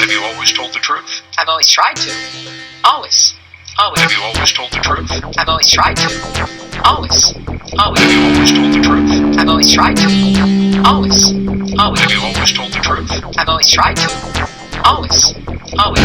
Have you always told the truth? I've always tried to. Always. Always. Have you always told the truth? I've always tried to. Always. Always. Have you always told the truth? I've always tried to. Always. Always. Have you always told the truth? I've always tried to. Always. Always.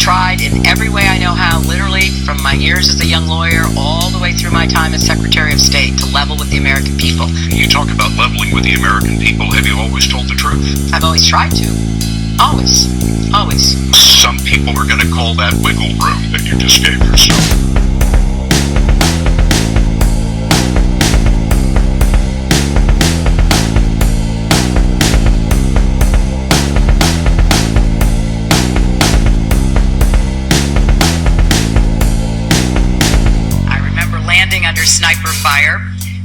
Tried in every way I know how, literally from my years as a young lawyer all the way through my time as Secretary of State, to level with the American people. You talk about leveling with the American people. Have you always told the truth? I've always tried to. Always. Always. Some people are going to call that wiggle room that you just gave yourself. Under sniper fire.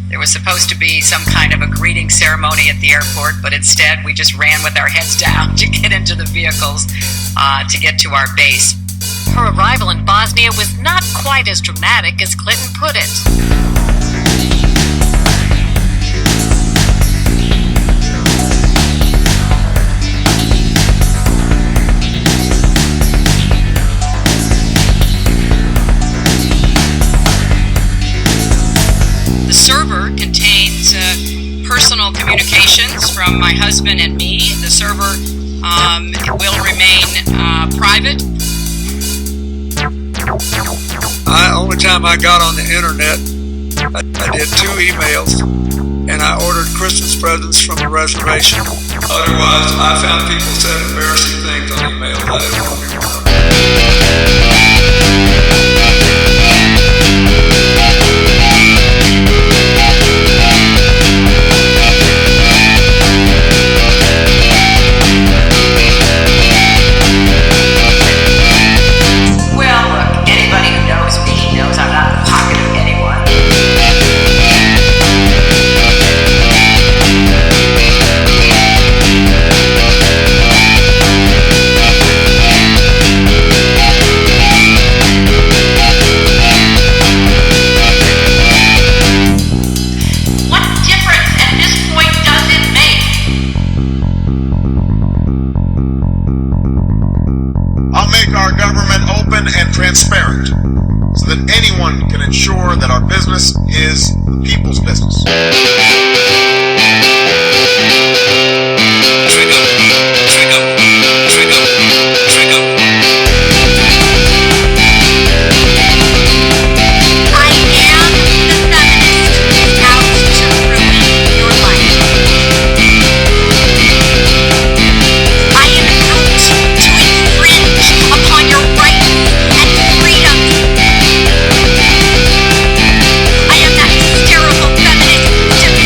There was supposed to be some kind of a greeting ceremony at the airport, but instead we just ran with our heads down to get into the vehicles to get to our base. Her arrival in Bosnia was not quite as dramatic as Clinton put it. The server contains personal communications from my husband and me. The server will remain private. Only time I got on the internet, I did 2 emails, and I ordered Christmas presents from a reservation. Otherwise, I found people said embarrassing things on email that I didn't want to be around. Transparent, so that anyone can ensure that our business is the people's business. I am that hysterical feminist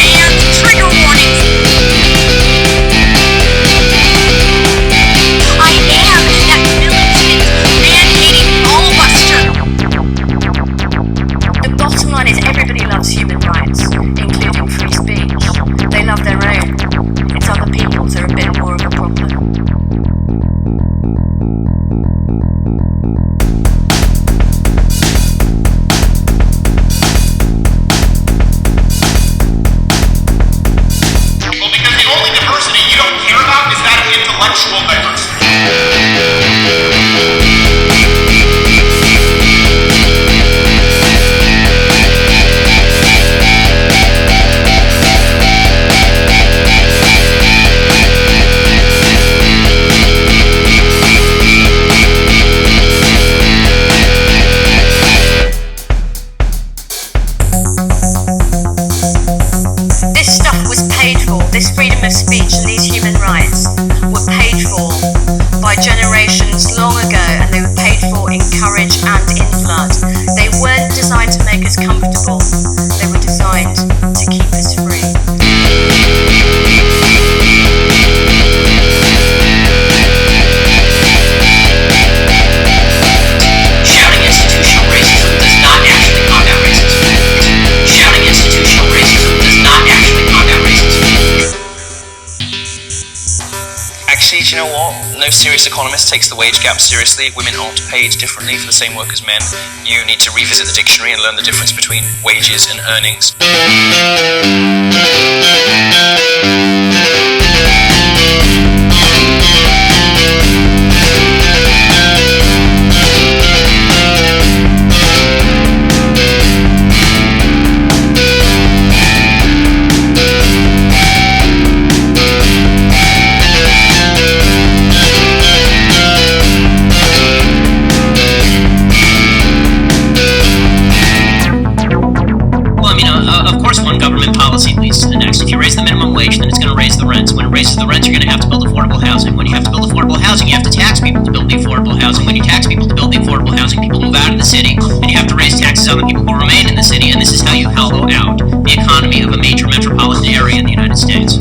no serious economist takes the wage gap seriously. Women aren't paid differently for the same work as men. You need to revisit the dictionary and learn the difference between wages and earnings. One government policy leads to the next. If you raise the minimum wage, then it's going to raise the rents. When it raises the rents, you're going to have to build affordable housing. When you have to build affordable housing, you have to tax people to build the affordable housing. When you tax people to build the affordable housing, people move out of the city, and you have to raise taxes on the people who remain in the city, and this is how you hollow out the economy of a major metropolitan area in the United States.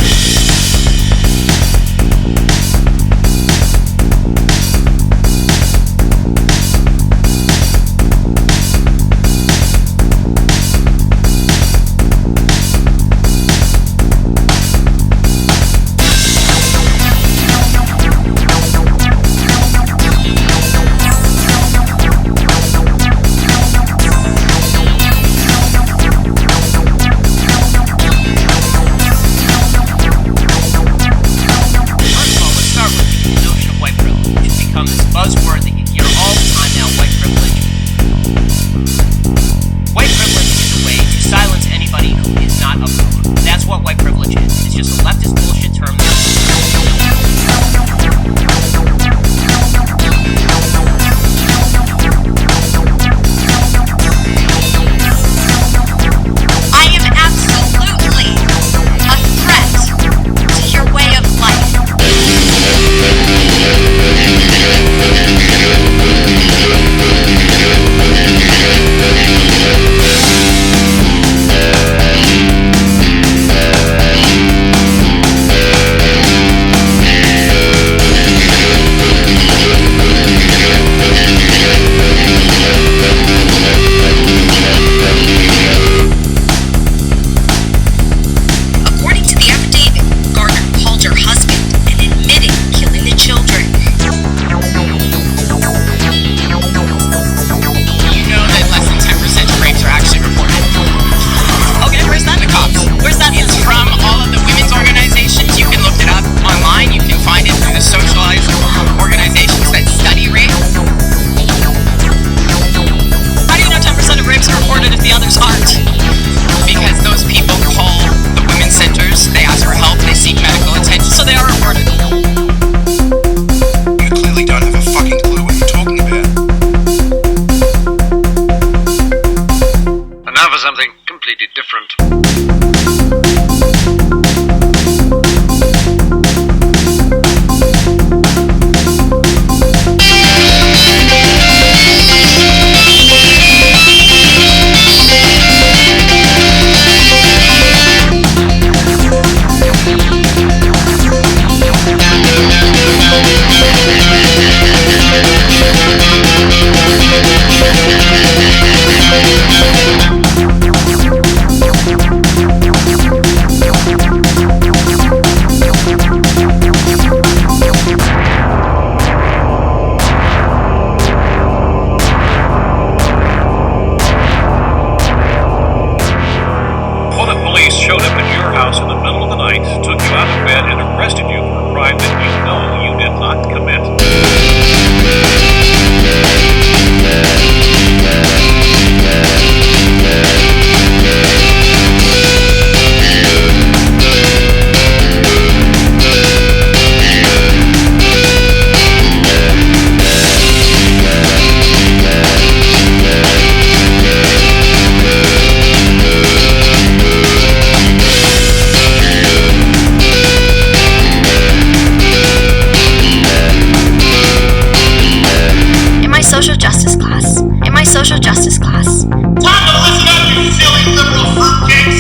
social justice class. Time to listen up, you silly liberal fruitcakes!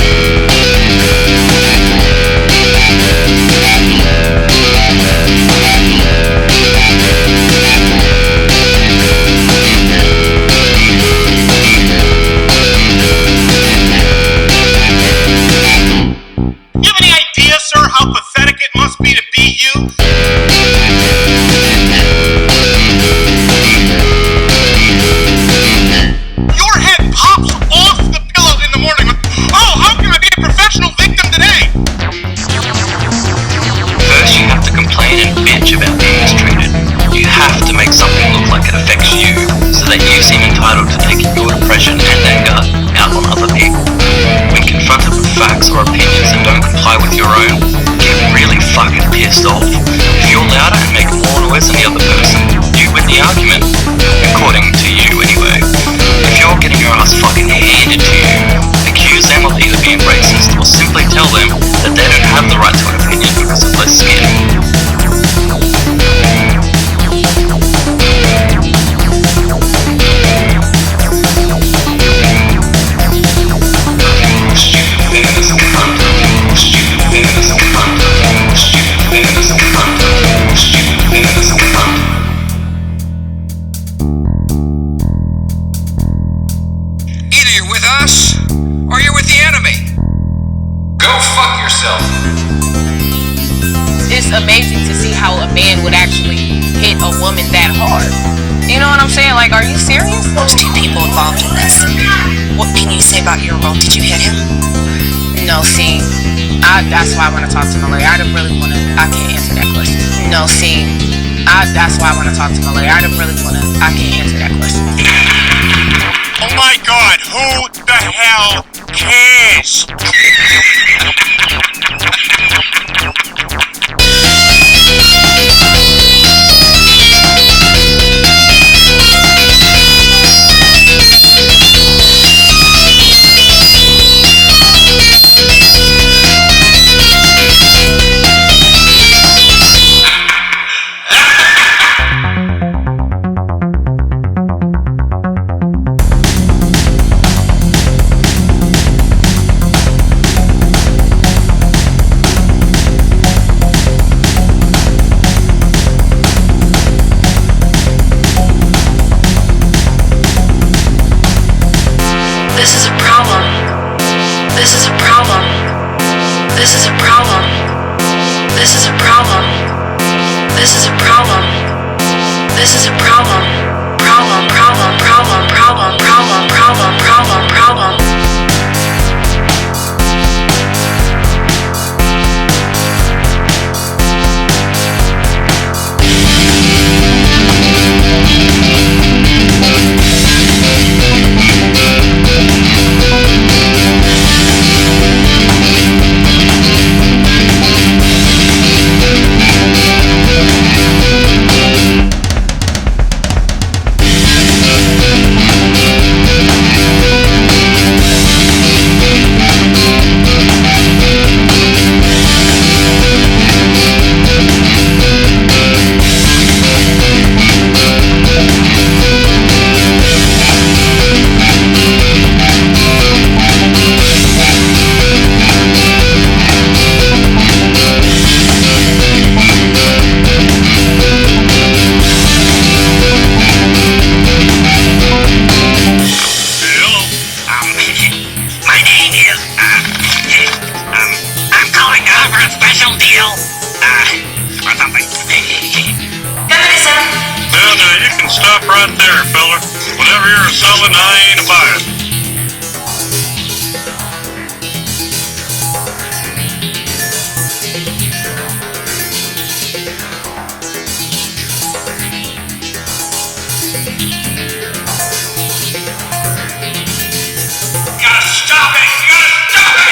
You have any idea, sir, how pathetic it must be to be you? professional victim today. First, you have to complain and bitch about being mistreated. You have to make something look like it affects you, so that you seem entitled to take your depression and anger out on other people. When confronted with facts or opinions and don't comply with your own, get really fucking pissed off. If you're louder and make more noise than the other person, you win the argument. According to you, anyway. If you're getting your ass fucking handed to you, accuse them of either being racist or simply tell them that they don't have the right to an opinion because of their skin. Either you're with us, or you're with the enemy. Go fuck yourself. It's amazing to see how a man would actually hit a woman that hard. You know what I'm saying? Like, are you serious? Those two people involved in this. What can you say about your role? Did you hit him? No, see, that's why I want to talk to my lawyer. I can't answer that question. No, see, that's why I want to talk to my lawyer. I can't answer that question. Oh my God, who the hell cares? This is a problem. This is a problem. This is a problem. This is a problem. This is a problem. This is a problem. Problem, problem, problem, problem, problem, problem, problem, problem. Stop right there, fella. Whatever you're selling, I ain't a buying. You gotta stop it! You gotta stop it!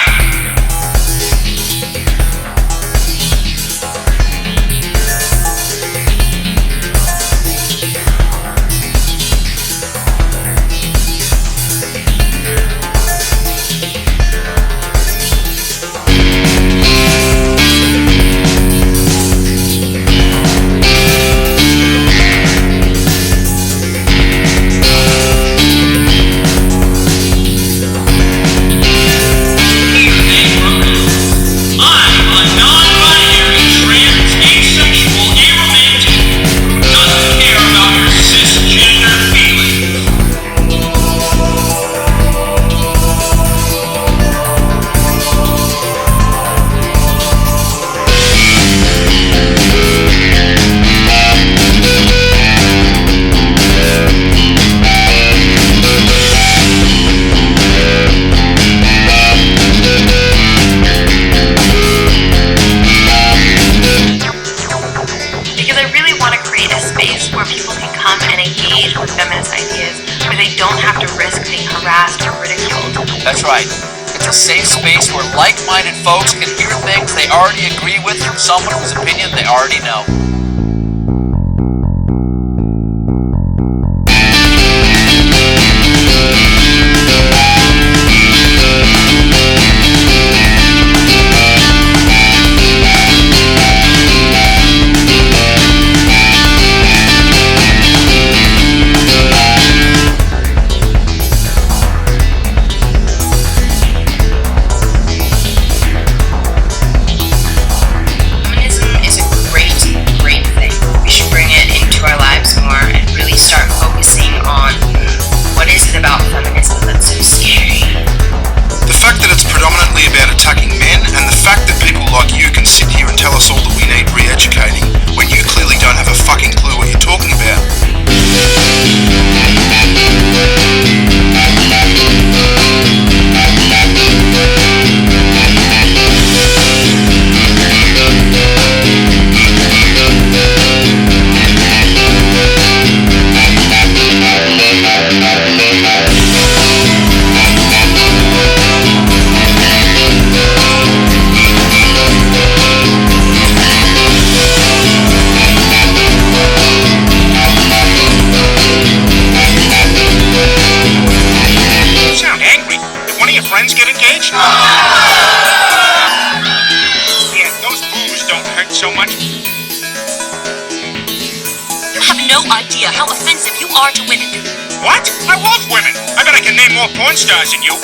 like-minded folks can hear things they already agree with from someone whose opinion they already know. Porn stars in you.